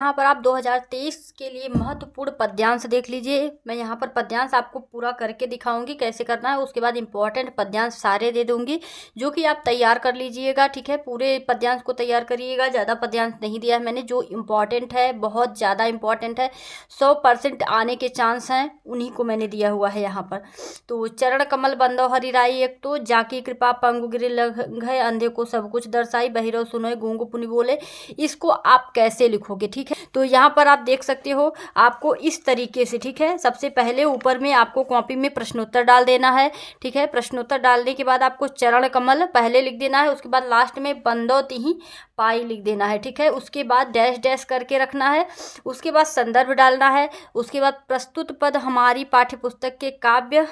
यहाँ पर आप 2023 के लिए महत्वपूर्ण पद्यांश देख लीजिए। मैं यहाँ पर पद्यांश आपको पूरा करके दिखाऊंगी कैसे करना है। उसके बाद इंपॉर्टेंट पद्यांश सारे दे दूंगी जो कि आप तैयार कर लीजिएगा। ठीक है, पूरे पद्यांश को तैयार करिएगा, ज़्यादा पद्यांश नहीं दिया है मैंने। जो इम्पॉर्टेंट है, बहुत ज़्यादा इम्पॉर्टेंट है, 100% आने के चांस हैं, उन्हीं को मैंने दिया हुआ है यहाँ पर। तो चरण कमल बंदो हरिराई, एक तो जाकी कृपा पंगु गिरि लघ अंधे को सब कुछ दर्शाई, बहिरो सुनोय गूंग पुनि बोले। इसको आप कैसे लिखोगे? ठीक है, तो यहाँ पर आप देख सकते हो आपको इस तरीके से। ठीक है, सबसे पहले ऊपर में आपको कॉपी में प्रश्नोत्तर डाल देना है। ठीक है, प्रश्नोत्तर डालने के बाद आपको चरण कमल पहले लिख देना है। उसके बाद लास्ट में बंदौती ही पाई लिख देना है। ठीक है, उसके बाद डैश डैश करके रखना है। उसके बाद संदर्भ डालना है। उसके बाद प्रस्तुत पद हमारी पाठ्य पुस्तक के काव्य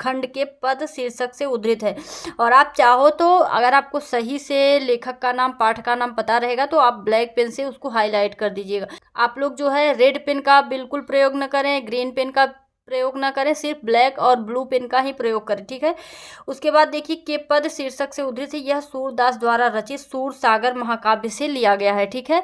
खंड के पद शीर्षक से उद्धृत है। और आप चाहो तो अगर आपको सही से लेखक का नाम, पाठ का नाम पता रहेगा तो आप ब्लैक पेन से उसको हाईलाइट कर दीजिएगा। आप लोग जो है रेड पेन का बिल्कुल प्रयोग न करें, ग्रीन पेन का प्रयोग ना करें, सिर्फ ब्लैक और ब्लू पेन का ही प्रयोग करें। ठीक है, उसके बाद देखिए के पद शीर्षक से उद्धृत है। यह सूरदास द्वारा रचित सूर सागर महाकाव्य से लिया गया है। ठीक है,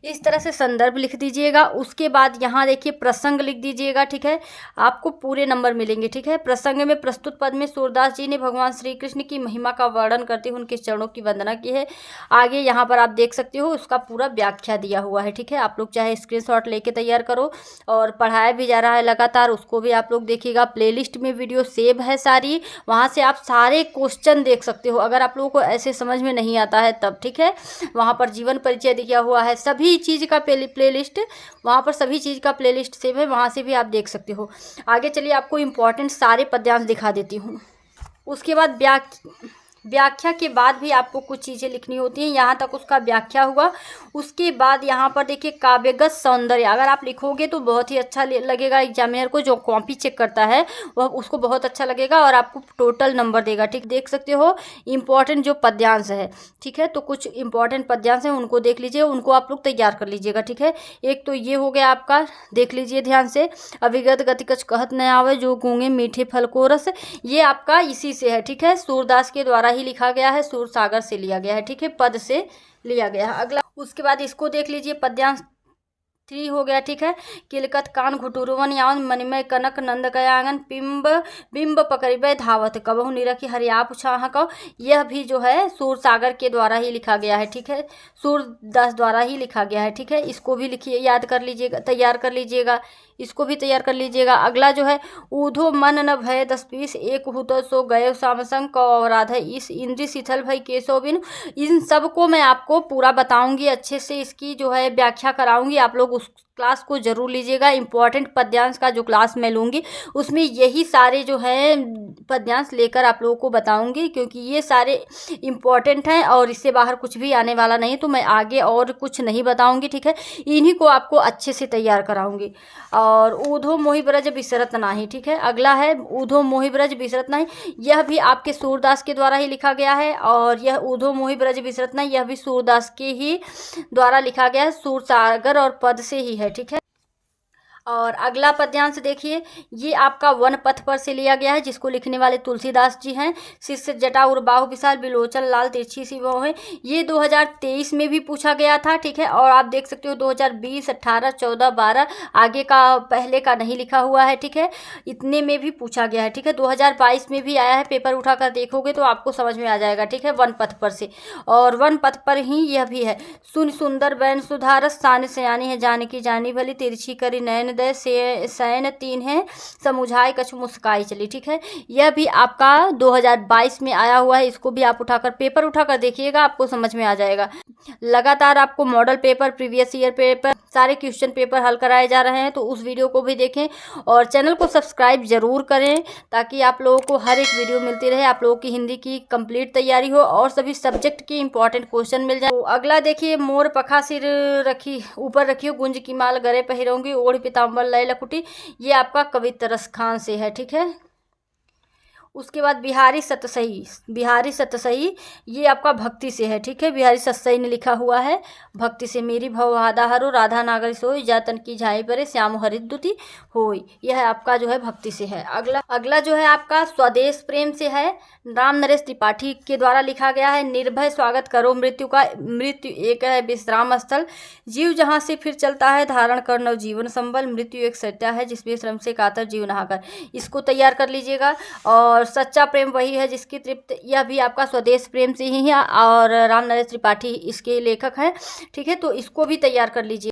इस तरह से संदर्भ लिख दीजिएगा। उसके बाद यहाँ देखिए प्रसंग लिख दीजिएगा। ठीक है, आपको पूरे नंबर मिलेंगे। ठीक है, प्रसंग में प्रस्तुत पद में सूरदास जी ने भगवान श्री कृष्ण की महिमा का वर्णन करते हुए उनके चरणों की वंदना की है। आगे यहाँ पर आप देख सकते हो उसका पूरा व्याख्या दिया हुआ है। ठीक है, आप लोग चाहे स्क्रीनशॉट लेके तैयार करो, और पढ़ाया भी जा रहा है लगातार, उसको भी आप लोग देखिएगा। प्लेलिस्ट में वीडियो सेव है सारी, वहाँ से आप सारे क्वेश्चन देख सकते हो अगर आप लोगों को ऐसे समझ में नहीं आता है तब। ठीक है, वहाँ पर जीवन परिचय दिया हुआ है, सभी चीज़ का प्लेलिस्ट, वहाँ पर सभी चीज़ का प्लेलिस्ट सेव है, वहाँ से भी आप देख सकते हो। आगे चलिए आपको इम्पोर्टेंट सारे पद्यांश दिखा देती हूँ। उसके बाद व्याख्या के बाद भी आपको कुछ चीज़ें लिखनी होती हैं। यहाँ तक उसका व्याख्या हुआ। उसके बाद यहाँ पर देखिए काव्यगत सौंदर्य, अगर आप लिखोगे तो बहुत ही अच्छा लगेगा। एग्जामिनर को जो कॉपी चेक करता है वह उसको बहुत अच्छा लगेगा और आपको टोटल नंबर देगा। ठीक, देख सकते हो इम्पॉर्टेंट जो पद्यांश है। ठीक है, तो कुछ इंपॉर्टेंट पद्यांश हैं, उनको देख लीजिए, उनको आप लोग तैयार कर लीजिएगा। ठीक है, एक तो ये हो गया आपका, देख लीजिए ध्यान से। अविगत गति कछ कहत न आवे, जो गूंगे मीठे फल को रस, ये आपका इसी से है। ठीक है, सूरदास के द्वारा ही लिखा गया है, सूर सागर से लिया गया है। ठीक है, पद से लिया गया है। अगला उसके बाद इसको देख लीजिए, पद्यांश 3 हो गया। ठीक है, किलकत कान घुटुरवन यावन मणिमय कनक नंद गयागन बिंब बिंब पकड़िबे धावत कबहु निरखी हरियाप छाह कौ। यह भी जो है सूर सागर के द्वारा ही लिखा गया है। ठीक है, सूरदास द्वारा ही लिखा गया है। ठीक है, इसको भी लिखिए, याद कर लीजिएगा, तैयार कर लीजिएगा, इसको भी तैयार कर लीजिएगा। अगला जो है ऊधो मन न भय 10-20 एक हुत सो गए सामसंग कौ अवराध है, इस इंद्री शिथल भई केशव बिन। इन सब को मैं आपको पूरा बताऊंगी, अच्छे से इसकी जो है व्याख्या कराऊंगी। आप लोग उस क्लास को जरूर लीजिएगा। इंपॉर्टेंट पद्यांश का जो क्लास मैं लूँगी उसमें यही सारे जो है पद्यांश लेकर आप लोगों को बताऊंगी, क्योंकि ये सारे इंपॉर्टेंट हैं और इससे बाहर कुछ भी आने वाला नहीं, तो मैं आगे और कुछ नहीं बताऊंगी। ठीक है, इन्हीं को आपको अच्छे से तैयार कराऊंगी। और ऊधो मोहि ब्रज बिसरत नाही। ठीक है, अगला है ऊधो मोहि ब्रज बिसरत नाही, यह भी आपके सूरदास के द्वारा ही लिखा गया है। और यह ऊधो मोहि ब्रज बिसरत नाही, यह भी सूरदास के ही द्वारा लिखा गया है, सूर सागर और पद से ही है। ठीक है, और अगला पद्यांश देखिए, ये आपका वन पथ पर से लिया गया है, जिसको लिखने वाले तुलसीदास जी हैं। शिष्य जटा और बाहु विशाल बिलोचन लाल तिरछी सी वो है। ये 2023 में भी पूछा गया था। ठीक है, और आप देख सकते हो 2020, 18, 14, 12 आगे का, पहले का नहीं लिखा हुआ है। ठीक है, इतने में भी पूछा गया है। ठीक है, 2022 में भी आया है, पेपर उठाकर देखोगे तो आपको समझ में आ जाएगा। ठीक है, वन पथ पर से, और वन पथ पर ही यह भी है। सुन सुंदर बैन सुधारस सान सयानी है, जानकी जानी भली तिरछी करी नयन से सैन 3 है, समुझाए कछु मुस्काई चली। ठीक है, यह भी आपका 2022 में आया हुआ है। इसको भी आप उठाकर पेपर उठाकर देखिएगा, आपको समझ में आ जाएगा। लगातार आपको model paper, previous year paper, सारे क्वेश्चन पेपर हल कराए जा रहे हैं, तो उस वीडियो को भी देखें और चैनल को सब्सक्राइब जरूर करें, ताकि आप लोगों को हर एक वीडियो मिलती रहे, आप लोगों की हिंदी की कंप्लीट तैयारी हो और सभी सब्जेक्ट के इंपॉर्टेंट क्वेश्चन मिल जाए। तो अगला देखिए, मोर पखा सिर रखी ऊपर रखियो, गुंज की माल गरे पहिरऊंगी, ओढ़ पिताम्बर लय लकुटी, ये आपका कविता रस खान से है। ठीक है, उसके बाद बिहारी सतसही ये आपका भक्ति से है, ठीक है। बिहारी सतसही ने लिखा हुआ है भक्ति से, मेरी भव बाधा हरो राधा नागर सोई जातन की झाई परे श्याम हरिद्युति होई, यह आपका जो है भक्ति से है। अगला जो है आपका स्वदेश प्रेम से है, राम नरेश त्रिपाठी के द्वारा लिखा गया है। निर्भय स्वागत करो मृत्यु का, मृत्यु एक है विश्राम स्थल, जीव जहाँ से फिर चलता है धारण कर नव जीवन संबल, मृत्यु एक सत्या है जिसमें श्रम से कातर जीव नहाकर, इसको तैयार कर लीजिएगा। और सच्चा प्रेम वही है जिसकी तृप्त, यह भी आपका स्वदेश प्रेम से ही है और राम नरेश त्रिपाठी इसके लेखक हैं, ठीक है। तो इसको भी तैयार कर लीजिए।